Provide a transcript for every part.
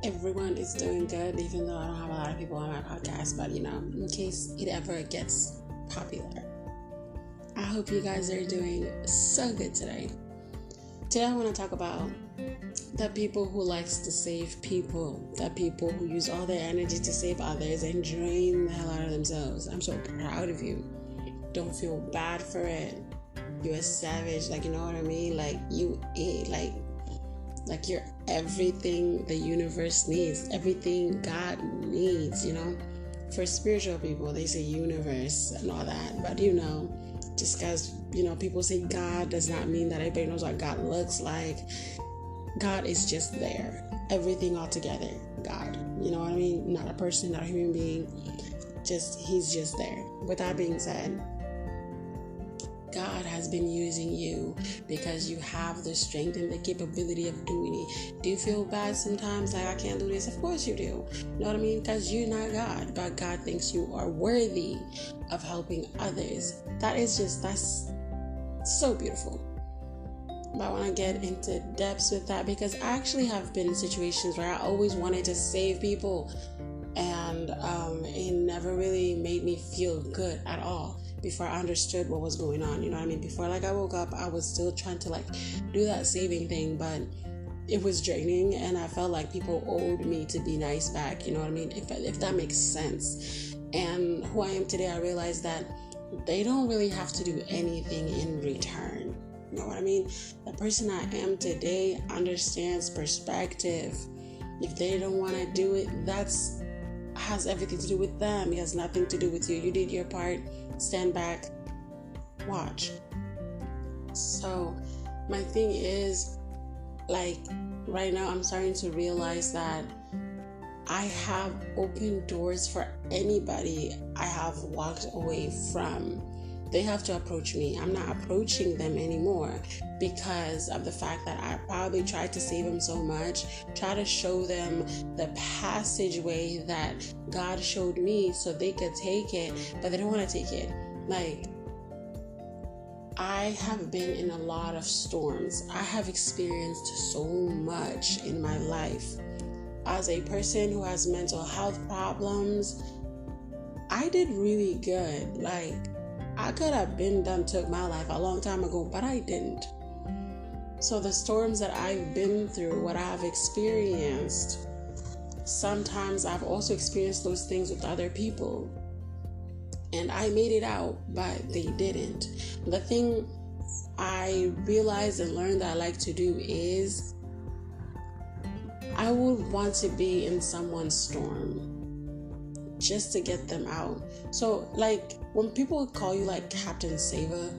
everyone is doing good, even though I don't have a lot of people on my podcast, but in case it ever gets popular. I hope you guys are doing so good today. Today I want to talk about the people who likes to save people, the people who use all their energy to save others and drain the hell out of themselves. I'm so proud of you. Don't feel bad for it. You're a savage, you know what I mean? You ate, like you're everything the universe needs, everything God needs, For spiritual people, they say universe and all that, but just because, people say God does not mean that everybody knows what God looks like. God is just there. Everything all together. God. You know what I mean? Not a person, not a human being. He's just there. With that being said, God has been using you because you have the strength and the capability of doing it. Do you feel bad sometimes? I can't do this? Of course you do. You know what I mean? Because you're not God. But God thinks you are worthy of helping others. That's so beautiful. But I want to get into depths with that because I actually have been in situations where I always wanted to save people. And it never really made me feel good at all. Before I understood what was going on, you know what I mean? Before I woke up, I was still trying to do that saving thing, but it was draining and I felt like people owed me to be nice back, you know what I mean? If that makes sense. And who I am today, I realized that they don't really have to do anything in return. You know what I mean? The person I am today understands perspective. If they don't want to do it, has everything to do with them. It has nothing to do with you. You did your part. Stand back, watch. So my thing is, right now I'm starting to realize that I have opened doors for anybody I have walked away from. They have to approach me. I'm not approaching them anymore because of the fact that I probably tried to save them so much, try to show them the passageway that God showed me so they could take it, but they don't want to take it. I have been in a lot of storms. I have experienced so much in my life. As a person who has mental health problems, I did really good. I could have been done, took my life a long time ago, but I didn't. So the storms that I've been through, what I've experienced, sometimes I've also experienced those things with other people. And I made it out, but they didn't. The thing I realized and learned that I like to do is I would want to be in someone's storm just to get them out. So when people call you Captain Saver,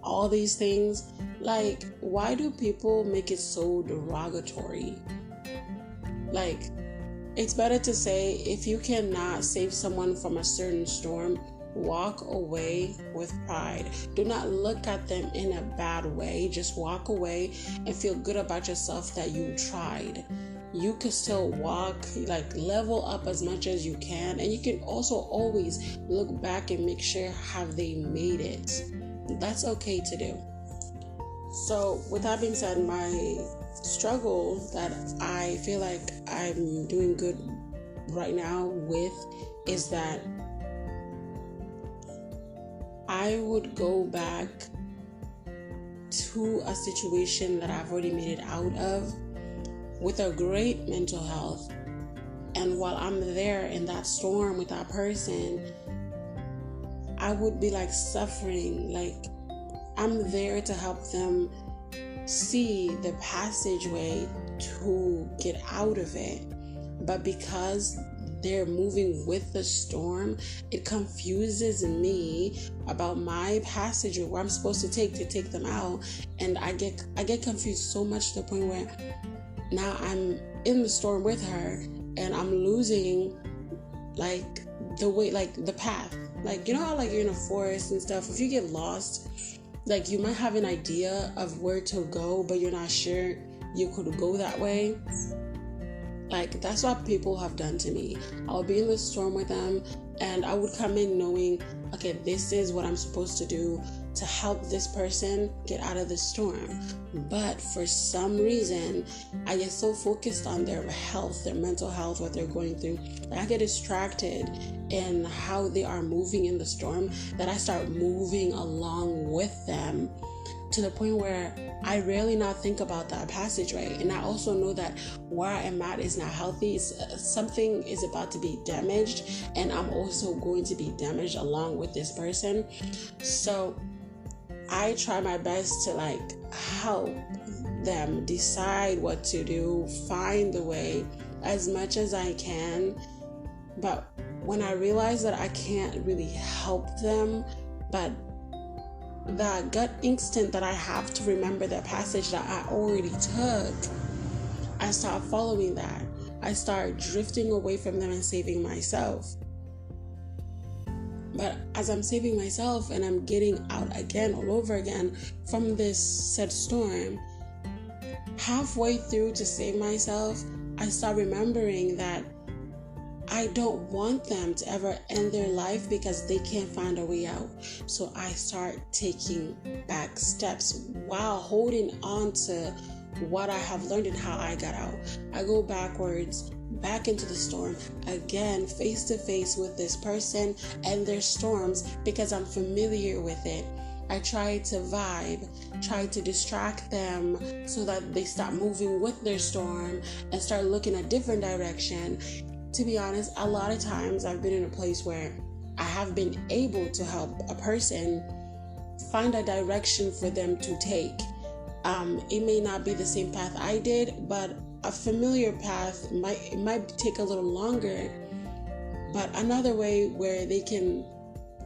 all these things, why do people make it so derogatory? It's better to say, if you cannot save someone from a certain storm, walk away with pride. Do not look at them in a bad way. Just walk away and feel good about yourself that you tried. You can still walk, level up as much as you can. And you can also always look back and make sure, have they made it? That's okay to do. So with that being said, my struggle that I feel like I'm doing good right now with is that I would go back to a situation that I've already made it out of with a great mental health, and while I'm there in that storm with that person, I would be suffering. I'm there to help them see the passageway to get out of it, but because they're moving with the storm, it confuses me about my passage or where I'm supposed to take them out, and I get confused so much to the point where now I'm in the storm with her and I'm losing the way, the path. You know how you're in a forest and stuff, if you get lost, you might have an idea of where to go, but you're not sure you could go that way. That's what people have done to me. I'll be in the storm with them and I would come in knowing, okay, this is what I'm supposed to do. to help this person get out of the storm. But for some reason, I get so focused on their health, their mental health, what they're going through, that I get distracted in how they are moving in the storm, that I start moving along with them, to the point where I rarely not think about that passageway. And I also know that where I am at is not healthy. Something is about to be damaged, and I'm also going to be damaged along with this person. So I try my best to help them decide what to do, find the way as much as I can. But when I realize that I can't really help them, but that gut instinct that I have to remember that passage that I already took, I start following that. I start drifting away from them and saving myself. But as I'm saving myself and I'm getting out again, all over again from this said storm, halfway through to save myself, I start remembering that I don't want them to ever end their life because they can't find a way out. So I start taking back steps while holding on to what I have learned and how I got out. I go backwards, back into the storm, again, face to face with this person and their storms, because I'm familiar with it. I try to vibe, try to distract them so that they stop moving with their storm and start looking a different direction. To be honest, a lot of times I've been in a place where I have been able to help a person find a direction for them to take. It may not be the same path I did, but a familiar path might take a little longer, but another way where they can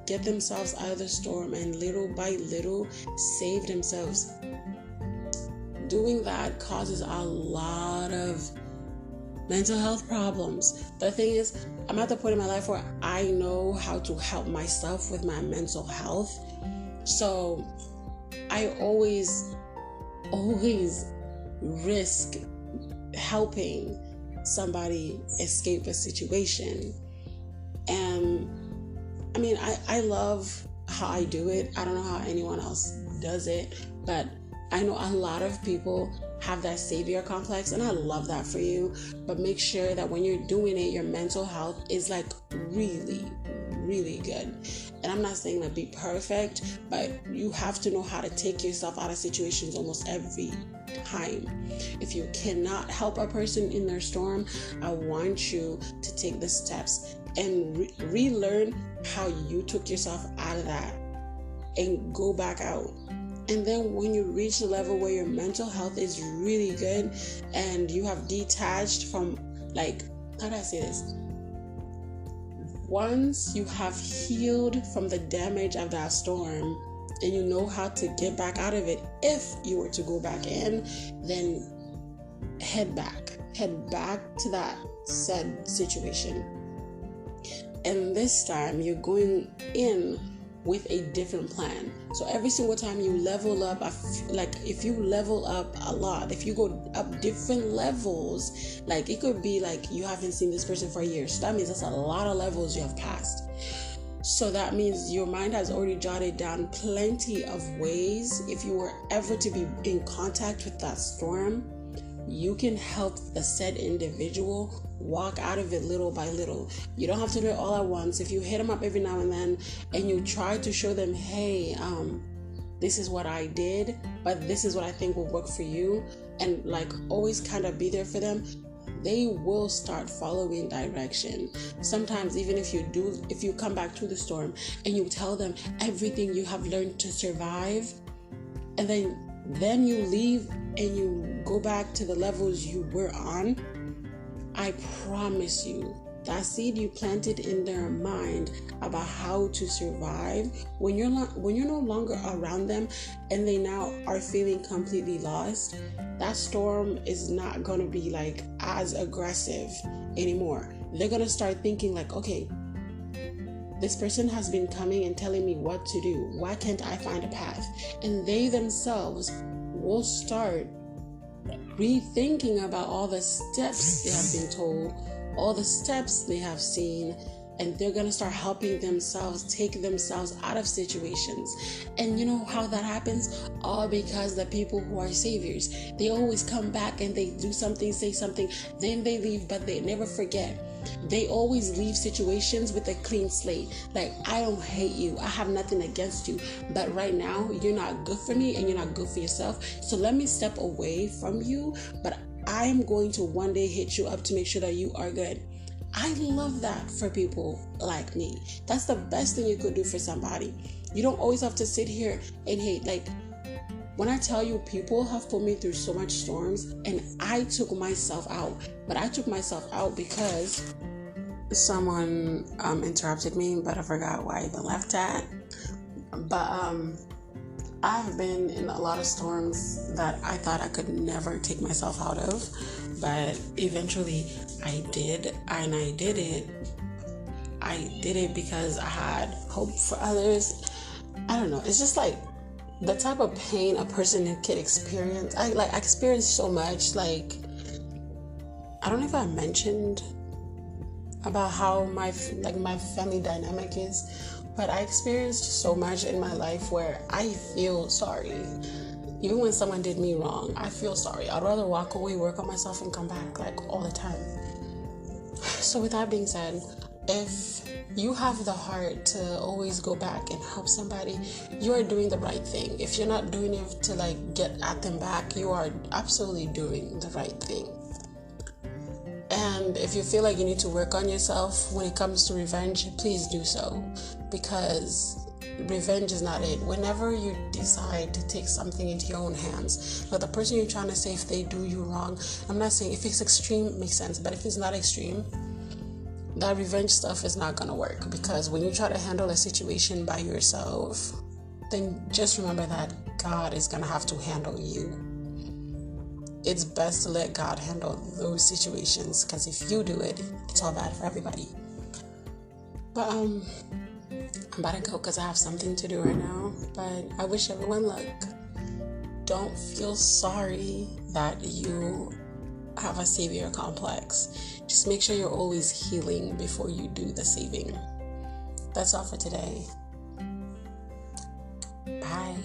get themselves out of the storm and little by little save themselves. Doing that causes a lot of mental health problems. The thing is, I'm at the point in my life where I know how to help myself with my mental health. So I always risk helping somebody escape a situation. And I mean, I love how I do it. I don't know how anyone else does it, but I know a lot of people have that savior complex, and I love that for you. But make sure that when you're doing it, your mental health is really, really good. And I'm not saying that be perfect, but you have to know how to take yourself out of situations almost every time. If you cannot help a person in their storm, I want you to take the steps and relearn how you took yourself out of that and go back out. And then when you reach the level where your mental health is really good and you have detached from, how do I say this? Once you have healed from the damage of that storm and you know how to get back out of it, if you were to go back in, then head back to that said situation. And this time you're going in with a different plan. So every single time you level up, if you level up a lot, if you go up different levels, it could be you haven't seen this person for a year. So that means that's a lot of levels you have passed. So that means your mind has already jotted down plenty of ways. If you were ever to be in contact with that storm, you can help the said individual walk out of it little by little. You don't have to do it all at once. If you hit them up every now and then and you try to show them, hey, this is what I did, but this is what I think will work for you, and always kind of be there for them, they will start following direction. Sometimes even if you come back to the storm and you tell them everything you have learned to survive, and then you leave and you go back to the levels you were on, I promise you, that seed you planted in their mind about how to survive, when you're no longer around them and they now are feeling completely lost, that storm is not going to be as aggressive anymore. They're going to start thinking okay, this person has been coming and telling me what to do. Why can't I find a path? And they themselves will start rethinking about all the steps they have been told, all the steps they have seen, and they're gonna start helping themselves, take themselves out of situations. And you know how that happens? All because the people who are saviors, they always come back and they do something, say something, then they leave, but they never forget. They always leave situations with a clean slate. Like, I don't hate you, I have nothing against you, but right now you're not good for me and you're not good for yourself, so let me step away from you, but I am going to one day hit you up to make sure that you are good. I love that for people like me. That's the best thing you could do for somebody. You don't always have to sit here and hate. Like, when I tell you, people have put me through so much storms, and I took myself out. But I took myself out because someone interrupted me, but I forgot why I even left at. But I've been in a lot of storms that I thought I could never take myself out of, but eventually I did, and I did it. I did it because I had hope for others. I don't know. It's just like the type of pain a person can experience. I experienced so much. Like, I don't know if I mentioned about how my family dynamic is, but I experienced so much in my life where I feel sorry. Even when someone did me wrong, I feel sorry. I'd rather walk away, work on myself, and come back, like, all the time. So with that being said, if you have the heart to always go back and help somebody, you are doing the right thing. If you're not doing it to like get at them back, you are absolutely doing the right thing. And if you feel like you need to work on yourself when it comes to revenge, please do so, because revenge is not it. Whenever you decide to take something into your own hands, but the person you're trying to say, if they do you wrong, I'm not saying if it's extreme, it makes sense, but if it's not extreme, that revenge stuff is not gonna work. Because when you try to handle a situation by yourself, then just remember that God is gonna have to handle you. It's best to let God handle those situations, because if you do it, it's all bad for everybody. But I'm about to go because I have something to do right now. But I wish everyone luck. Don't feel sorry that you have a savior complex. Just make sure you're always healing before you do the saving. That's all for today. Bye.